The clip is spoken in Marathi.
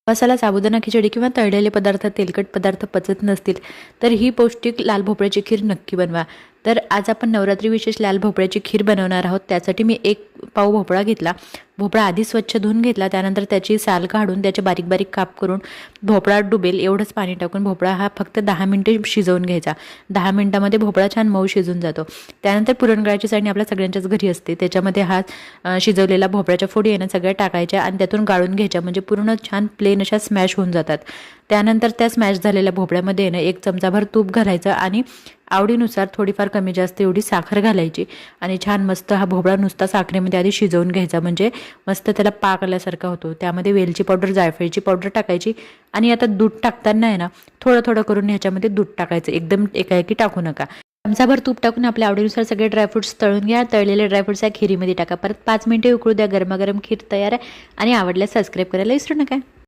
मसाला साबुदाणा खिचडी किंवा तळलेले पदार्थ, तेलकट पदार्थ पचत नसतील तर ही पौष्टिक लाल भोपळ्याची खीर नक्की बनवा। तर आज आपण नवरात्री विशेष लाल भोपळ्याची खीर बनवणार आहोत। त्यासाठी मी 1 पाव भोपळा घेतला। भोपळा आधी स्वच्छ धुवून घेतला, त्यानंतर त्याची साल काढून त्याचे बारीक बारीक काप करून भोपळा डुबेल एवढंच पाणी टाकून भोपळा हा फक्त 10 मिनिटे शिजवून घ्यायचा। 10 मिनिटांमध्ये भोपळा छान मऊ शिजून जातो। त्यानंतर पुरणगळ्याची चाळणी आपल्या सगळ्यांच्याच घरी असते, त्याच्यामध्ये हा शिजवलेला भोपळ्याच्या फोडी आहे ना सगळ्या टाकायच्या आणि त्यातून गाळून घ्यायच्या, म्हणजे पूर्ण छान प्लेन अशा स्मॅश होऊन जातात। त्यानंतर त्या स्मॅश झालेल्या भोपळ्यामध्ये ना 1 चमचाभर तूप घालायचं आणि आवडीनुसार थोडीफार कमी जास्त एवढी साखर घालायची आणि छान मस्त हा भोपळा नुसता साखरेमध्ये आधी शिजवून घ्यायचा, म्हणजे मस्त त्याला पाक आल्यासारखा होतो। त्यामध्ये वेलची पावडर, जायफळची पावडर टाकायची आणि आता दूध टाकताना आहे ना थोडं थोडं करून ह्याच्यामध्ये दूध टाकायचं, एकदम एकाएकी टाकू नका। चमचाभर तूप टाकून आपल्या आवडीनुसार सगळे ड्रायफ्रुट्स तळून घ्या। तळलेले ड्रायफ्रुट्स या खिरीमध्ये टाका, परत 5 मिनिटे उकळू द्या। गरमागरम खीर तयार आहे आणि आवडल्यास सबस्क्राईब करायला विसरू नका।